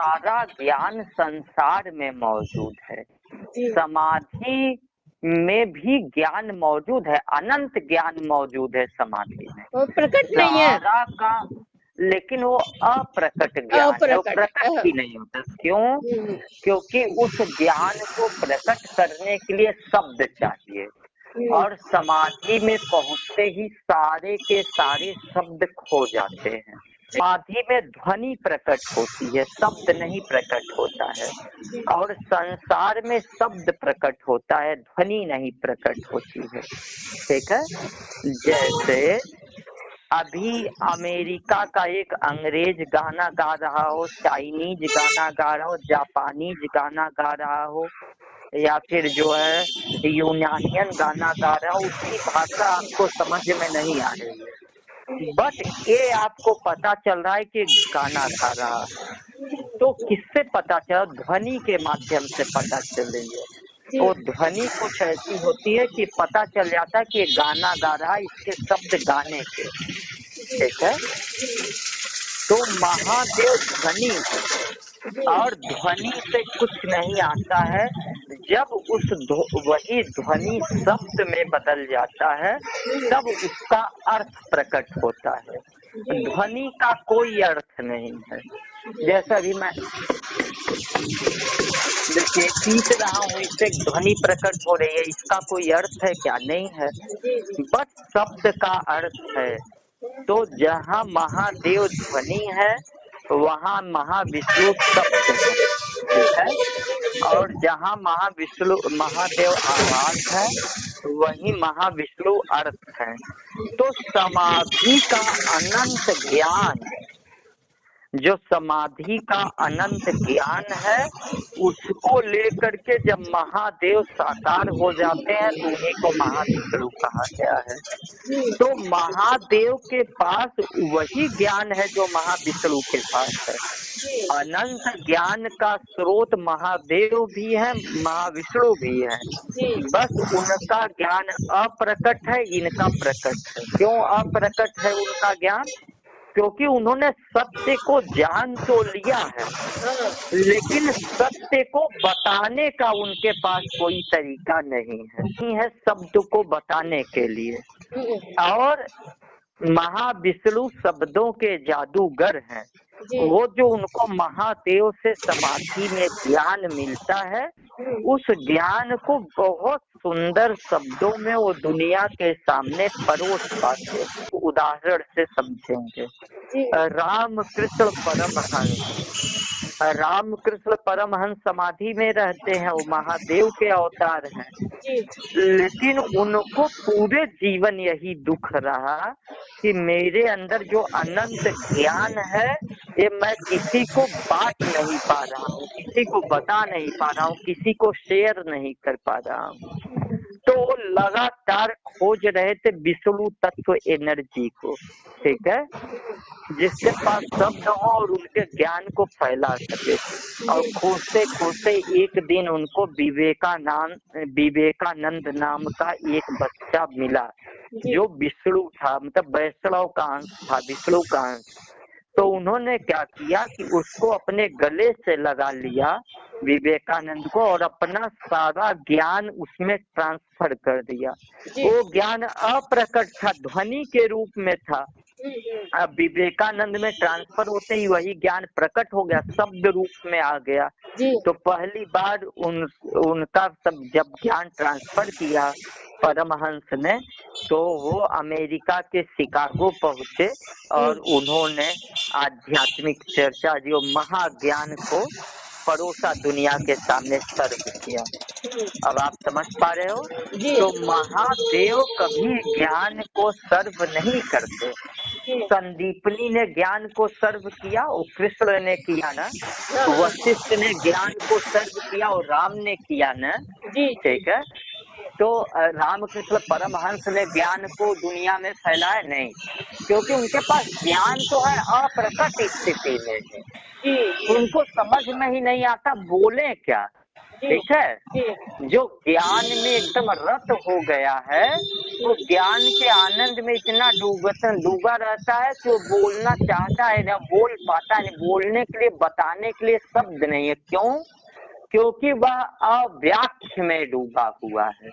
सारा ज्ञान संसार में मौजूद है। समाधि में भी ज्ञान मौजूद है, अनंत ज्ञान मौजूद है समाधि में। वो प्रकट नहीं है, सारा का, लेकिन वो अप्रकट ज्ञान है, वो प्रकट अप्रकट। भी नहीं होता। क्यों? क्योंकि उस ज्ञान को प्रकट करने के लिए शब्द चाहिए, और समाधि में पहुंचते ही सारे के सारे शब्द खो जाते हैं। समाधि में ध्वनि प्रकट होती है, शब्द नहीं प्रकट होता है, और संसार में शब्द प्रकट होता है, ध्वनि नहीं प्रकट होती है। ठीक है। जैसे अभी अमेरिका का एक अंग्रेज गाना गा रहा हो, चाइनीज गाना गा रहा हो, जापानीज गाना गा रहा हो, या फिर जो है यूनानियन गाना गा रहा हो, उसकी भाषा आपको समझ में नहीं आ रही है, बट ये आपको पता चल रहा है कि गाना गा रहा है। तो किससे पता चला? ध्वनि के माध्यम से पता चल रही है। वो ध्वनि कुछ ऐसी होती है कि पता चल जाता है कि गाना गा रहा है, इसके शब्द गाने के। ठीक है। तो महादेव ध्वनि है, और ध्वनि से कुछ नहीं आता है। जब वही ध्वनि शब्द में बदल जाता है, तब उसका अर्थ प्रकट होता है। ध्वनि का कोई अर्थ नहीं है। जैसा अभी मैं देखिए पीट रहा हूँ, इससे ध्वनि प्रकट हो रही है, इसका कोई अर्थ है क्या? नहीं है, बस शब्द का अर्थ है। तो जहाँ महादेव ध्वनि है, वहाँ महाविष्णु शब्द है। ठीक है। और जहाँ महादेव आवाज है, वही महाविष्णु अर्थ है। तो समाधि का अनंत ज्ञान, जो समाधि का अनंत ज्ञान है, उसको लेकर के जब महादेव साकार हो जाते हैं, तो उन्हीं को महाविष्णु कहा गया है। तो महादेव के पास वही ज्ञान है जो महाविष्णु के पास है। अनंत ज्ञान का स्रोत महादेव भी है, महाविष्णु भी है, बस उनका ज्ञान अप्रकट है, इनका प्रकट है। क्यों अप्रकट है उनका ज्ञान? क्योंकि उन्होंने सत्य को जान तो लिया है, लेकिन सत्य को बताने का उनके पास कोई तरीका नहीं है शब्द को बताने के लिए। और महाविष्णु शब्दों के जादूगर हैं। वो जो उनको महादेव से समाधि में ज्ञान मिलता है, उस ज्ञान को बहुत सुंदर शब्दों में वो दुनिया के सामने परोस पाते। उदाहरण से समझेंगे। रामकृष्ण परमहंस समाधि में रहते हैं, वो महादेव के अवतार हैं, लेकिन उनको पूरे जीवन यही दुख रहा कि मेरे अंदर जो अनंत ज्ञान है, ये मैं किसी को बांट नहीं पा रहा हूँ, किसी को बता नहीं पा रहा हूँ, किसी को शेयर नहीं कर पा रहा हूँ। तो वो लगातार खोज रहे थे विष्णु तत्व एनर्जी को। ठीक है। जिसके पास शब्द हो और उनके ज्ञान को फैला सके। और खोजते खोजते एक दिन उनको विवेकानंद नाम का एक बच्चा मिला, जो विष्णु था, मतलब वैष्णव का अंश था, विष्णु का अंश। तो उन्होंने क्या किया कि उसको अपने गले से लगा लिया विवेकानंद को, और अपना सारा ज्ञान उसमें ट्रांसफर कर दिया। वो ज्ञान अप्रकट था, ध्वनि के रूप में था। अब विवेकानंद में ट्रांसफर होते ही वही ज्ञान प्रकट हो गया, शब्द रूप में आ गया। तो पहली बार उनका सब जब ज्ञान ट्रांसफर किया परमहंस ने, तो वो अमेरिका के शिकागो पहुंचे और उन्होंने आध्यात्मिक चर्चा, जो महाज्ञान को परोसा, दुनिया के सामने सर्व किया। अब आप समझ पा रहे हो? तो महादेव कभी ज्ञान को सर्व नहीं करते। संदीपनी ने ज्ञान को सर्व किया, और कृष्ण ने किया ना, वशिष्ठ ने ज्ञान को सर्व किया और राम ने किया ना। ठीक है। तो रामकृष्ण परमहंस ने ज्ञान को दुनिया में फैलाया नहीं, क्योंकि उनके पास ज्ञान तो है, अप्रकट स्थिति में है, उनको समझ में ही नहीं आता बोले क्या। ठीक है। जो ज्ञान में एकदम रत हो गया है, वो ज्ञान के आनंद में इतना डूबा रहता है कि वो बोलना चाहता है ना बोल पाता है, बोलने के लिए बताने के लिए शब्द नहीं है। क्यों? क्योंकि वह अव्याख्य में डूबा हुआ है।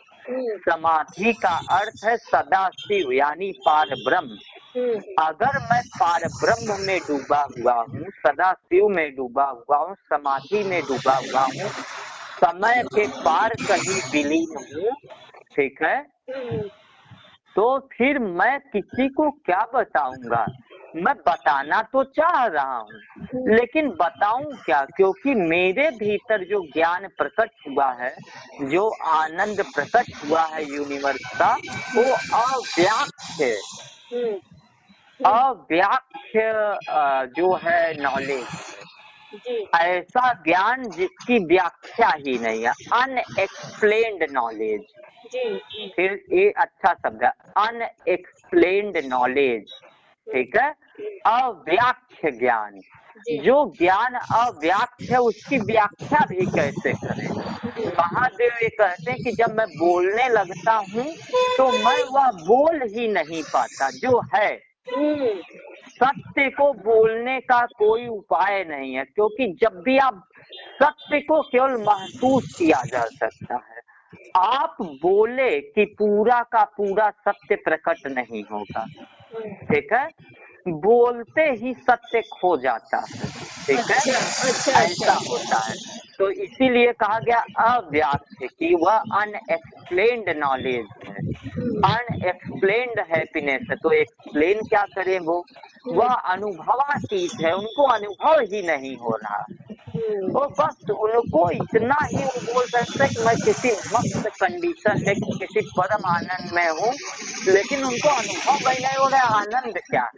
समाधि का अर्थ है सदा शिव यानी पार ब्रह्म। अगर मैं पार ब्रह्म में डूबा हुआ हूँ, सदा शिव में डूबा हुआ हूँ, समाधि में डूबा हुआ हूँ, समय के पार कहीं विलीन हूँ, ठीक है, तो फिर मैं किसी को क्या बताऊंगा? मैं बताना तो चाह रहा हूँ, लेकिन बताऊं क्या? क्योंकि मेरे भीतर जो ज्ञान प्रकट हुआ है, जो आनंद प्रकट हुआ है यूनिवर्स का, वो अव्याख्य जो है नॉलेज है। ऐसा ज्ञान जिसकी व्याख्या ही नहीं है, अनएक्सप्लेन्ड नॉलेज। फिर ये अच्छा शब्द है, अनएक्सप्लेन्ड नॉलेज, ठीक है। अव्याख्य ज्ञान, जो ज्ञान अव्याख्य है उसकी व्याख्या भी कैसे करें? महादेव ये कहते हैं कि जब मैं बोलने लगता हूँ तो मैं वह बोल ही नहीं पाता जो है। सत्य को बोलने का कोई उपाय नहीं है, क्योंकि जब भी आप सत्य को केवल महसूस किया जा सकता है। आप बोले कि पूरा का पूरा सत्य प्रकट नहीं होगा, ठीक है। बोलते ही सत्य खो जाता है, ठीक है। ऐसा होता है। तो इसीलिए कहा गया अव्याख्य कि वह अनएक्सप्लेन्ड नॉलेज है, अनएक्सप्लेन्ड हैप्पीनेस है। तो एक्सप्लेन क्या करें? वह अनुभवातीत है, उनको अनुभव ही नहीं हो रहा। वो बस उनको इतना ही वो बोल सकते हैं कि मैं किसी मस्त कंडीशन में, किसी परम आनंद में हूँ, लेकिन उनको अनुभव ही नहीं हो रहा है आनंद क्या है,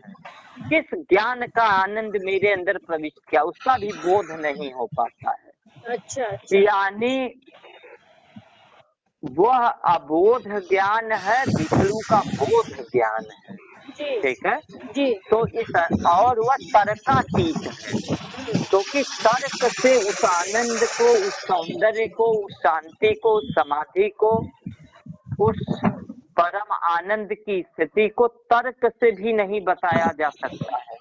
किस ज्ञान का आनंद मेरे अंदर प्रविष्ट किया, उसका भी बोध नहीं हो पाता है। यानी वह अबोध ज्ञान है, विष्णु का बोध ज्ञान है, ठीक है। तो इस और वह तर्कातीत है, क्योंकि तर्क से उस आनंद को, उस सौंदर्य को, उस शांति को, उस समाधि को, उस परम आनंद की स्थिति को तर्क से भी नहीं बताया जा सकता है।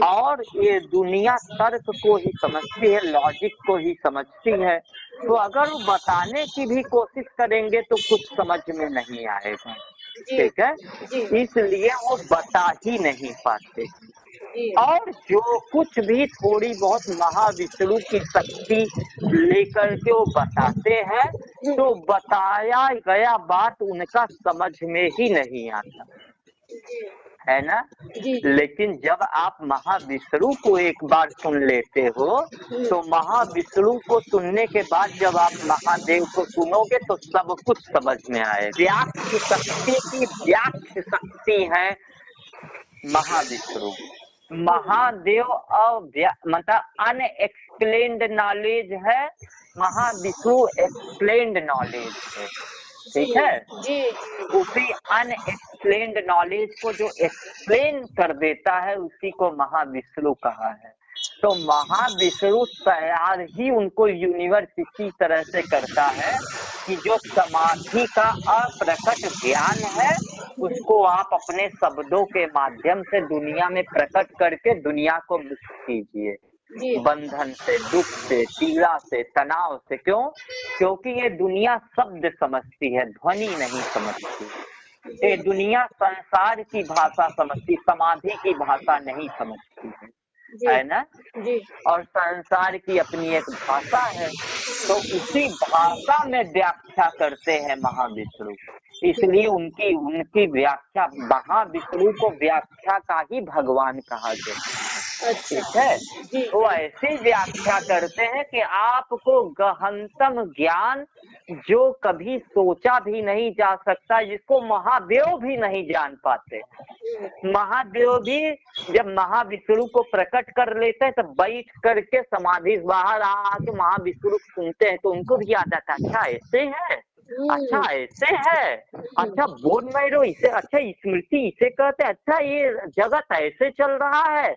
और ये दुनिया तर्क को ही समझती है, लॉजिक को ही समझती है। तो अगर वो बताने की भी कोशिश करेंगे तो कुछ समझ में नहीं आएगा, ठीक है। इसलिए वो बता ही नहीं पाते। और जो कुछ भी थोड़ी बहुत महाविष्णु की शक्ति लेकर के वो बताते हैं, तो बताया गया बात उनका समझ में ही नहीं आता है ना। लेकिन जब आप महाविष्णु को एक बार सुन लेते हो, तो महाविष्णु को सुनने के बाद जब आप महादेव को सुनोगे तो सब कुछ समझ में आए। व्याख्य शक्ति की व्याख्य शक्ति है महाविष्णु। महादेव मतलब अनएक्सप्लेन्ड नॉलेज है, महाविष्णु एक्सप्लेन्ड नॉलेज है, ठीक है। उसी अनएक्सप्लेन्ड नॉलेज को जो एक्सप्लेन कर देता है उसी को महाविष्णु कहा है। तो महाविष्णु तैयार ही उनको यूनिवर्स इसी तरह से करता है कि जो समाधि का अप्रकट ज्ञान है उसको आप अपने शब्दों के माध्यम से दुनिया में प्रकट करके दुनिया को मुक्त कीजिए, बंधन से, दुख से, पीड़ा से, तनाव से। क्यों? क्योंकि ये दुनिया शब्द समझती है, ध्वनि नहीं समझती। ये दुनिया संसार की भाषा समझती, समाधि की भाषा नहीं समझती है ना। और संसार की अपनी एक भाषा है, तो उसी भाषा में व्याख्या करते हैं महाविष्णु। इसलिए उनकी व्याख्या, महाविष्णु को व्याख्या का ही भगवान कहा गया, ठीक है। वो ऐसी व्याख्या करते हैं कि आपको गहनतम ज्ञान जो कभी सोचा भी नहीं जा सकता, जिसको महादेव भी नहीं जान पाते। महादेव भी जब महाविष्णु को प्रकट कर लेते हैं तब बैठ करके समाधि बाहर आके महाविष्णु सुनते हैं तो उनको भी याद आता, अच्छा ऐसे है, अच्छा ऐसे है, अच्छा बोन मैरो इसे, अच्छा स्मृति इसे कहते हैं, अच्छा ये जगत ऐसे चल रहा है।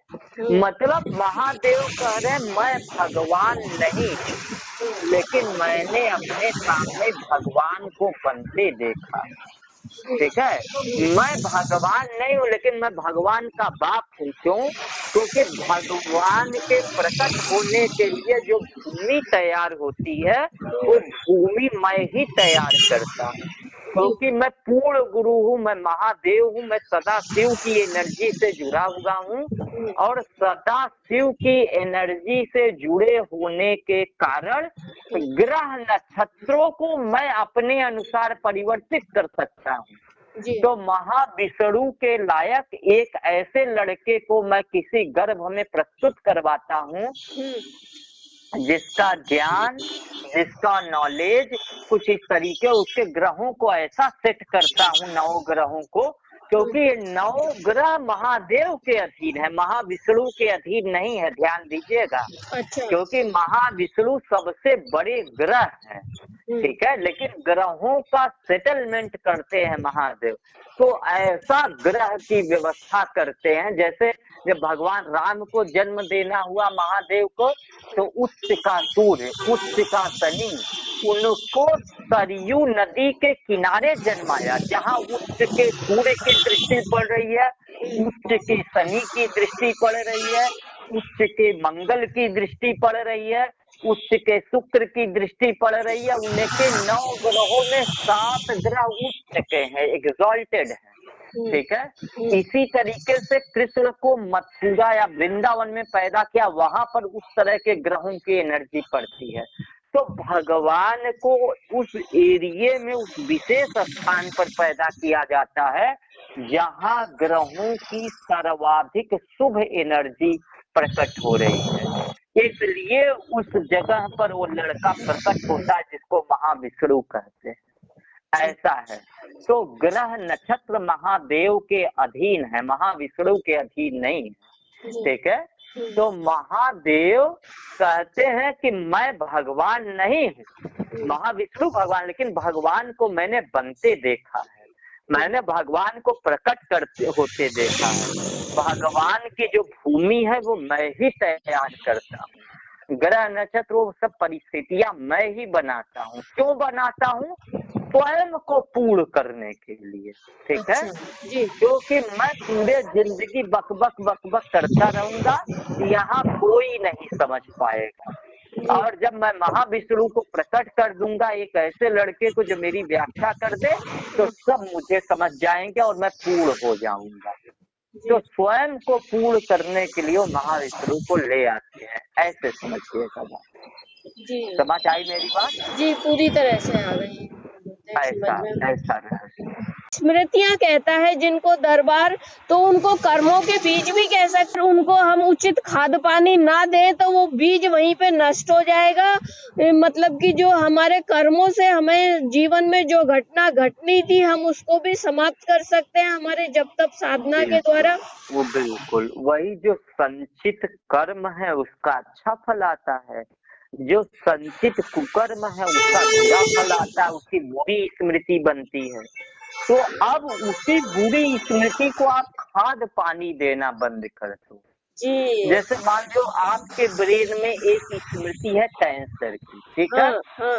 मतलब महादेव कह रहे हैं मैं भगवान नहीं हूँ, लेकिन मैंने अपने सामने भगवान को बनते देखा। ठीक है, मैं भगवान नहीं हूँ लेकिन मैं भगवान का बाप हूँ। क्यों? क्योंकि भगवान के प्रकट होने के लिए जो भूमि तैयार होती है वो भूमि मैं ही तैयार करता हूँ। क्योंकि मैं पूर्ण गुरु हूँ, मैं महादेव हूँ, मैं सदा शिव की एनर्जी से जुड़ा हुआ हूँ। और सदा शिव की एनर्जी से जुड़े होने के कारण ग्रह नक्षत्रों को मैं अपने अनुसार परिवर्तित कर सकता हूँ। तो महाविष्णु के लायक एक ऐसे लड़के को मैं किसी गर्भ में प्रस्तुत करवाता हूँ जिसका ज्ञान, जिसका नॉलेज कुछ इस तरीके, उसके ग्रहों को ऐसा सेट करता हूँ, 9 ग्रहों को, क्योंकि ये 9 ग्रह महादेव के अधीन है, महाविष्णु के अधीन नहीं है। ध्यान दीजिएगा, क्योंकि महाविष्णु सबसे बड़े ग्रह हैं। ठीक है, लेकिन ग्रहों का सेटलमेंट करते हैं महादेव। तो ऐसा ग्रह की व्यवस्था करते हैं, जैसे जब भगवान राम को जन्म देना हुआ महादेव को, तो उच्च का सूर्य, उच्च का शनि, उनको सरयू नदी के किनारे जन्माया, जहाँ उच्च के सूर्य की दृष्टि पड़ रही है, उच्च के शनि की दृष्टि पड़ रही है, उच्च के मंगल की दृष्टि पड़ रही है, उच्च के शुक्र की दृष्टि पड़ रही है। उनके 9 ग्रहों में 7 ग्रह उच्च के हैं, एग्जॉल्टेड है। ठीक है, इसी तरीके से कृष्ण को मथुरा या वृंदावन में पैदा किया, वहां पर उस तरह के ग्रहों की एनर्जी पड़ती है। तो भगवान को उस एरिये में, उस विशेष स्थान पर पैदा किया जाता है जहां ग्रहों की सर्वाधिक शुभ एनर्जी प्रकट हो रही है। इसलिए उस जगह पर वो लड़का प्रकट होता है जिसको महाविष्णु कहते हैं। ऐसा है। तो ग्रह नक्षत्र महादेव के अधीन है, महाविष्णु के अधीन नहीं है। ठीक है, तो महादेव कहते हैं कि मैं भगवान नहीं हूँ, महाविष्णु भगवान, लेकिन भगवान को मैंने बनते देखा है, मैंने भगवान को प्रकट करते होते देखा है। भगवान की जो भूमि है वो मैं ही तैयार करता हूँ, ग्रह नक्षत्र वो सब परिस्थितियां मैं ही बनाता हूँ। क्यों बनाता हूँ? स्वयं को पूर्ण करने के लिए। ठीक है, क्योंकि मैं पूरे जिंदगी बकबक बकबक करता रहूंगा, यहाँ कोई नहीं समझ पाएगा। और जब मैं महाविष्णु को प्रकट कर दूंगा एक ऐसे लड़के को जो मेरी व्याख्या कर दे, तो सब मुझे समझ जाएंगे और मैं पूर्ण हो जाऊंगा। तो स्वयं को पूर्ण करने के लिए वो महाविष्णु को ले आते हैं, ऐसे समझिएगा बात। जी, समझ आई मेरी बात? जी पूरी तरह से आ गई। ऐसा रहस्य। स्मृतियाँ कहता है जिनको दरबार, तो उनको कर्मों के बीज भी कह सकते। उनको हम उचित खाद पानी ना दें तो वो बीज वहीं पे नष्ट हो जाएगा। मतलब कि जो हमारे कर्मों से हमें जीवन में जो घटना घटनी थी हम उसको भी समाप्त कर सकते हैं हमारे जब तब साधना के द्वारा। वो बिल्कुल वही, जो संचित कर्म है उसका अच्छा फल आता है, जो संचित कुकर्म है उसका बुरा फल आता है, उसकी बुरी स्मृति बनती है। तो अब उसी बुरी स्मृति को आप खाद पानी देना बंद कर दो। जैसे मान लो आपके ब्रेन में एक स्मृति है कैंसर की, ठीक है,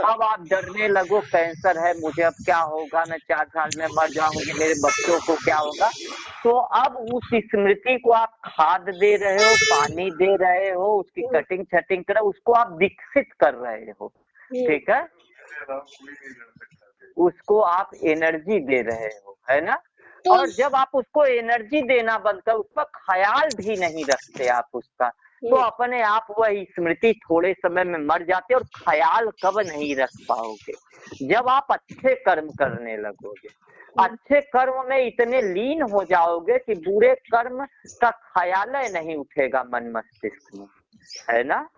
अब आप डरने लगो कैंसर है, मुझे अब क्या होगा, मैं 4 साल में मर जाऊंगी, मेरे बच्चों को क्या होगा। तो अब उस स्मृति को आप खाद दे रहे हो, पानी दे रहे हो, उसकी कटिंग छटिंग कर, उसको आप विकसित कर रहे हो। ठीक है, उसको आप एनर्जी दे रहे हो, है ना। और जब आप उसको एनर्जी देना बंद कर, उस पर ख्याल भी नहीं रखते आप उसका, तो अपने आप वह स्मृति थोड़े समय में मर जाते और ख्याल कब नहीं रख पाओगे। जब आप अच्छे कर्म करने लगोगे, अच्छे कर्म में इतने लीन हो जाओगे कि बुरे कर्म का ख्याल नहीं उठेगा मन मस्तिष्क में, है ना।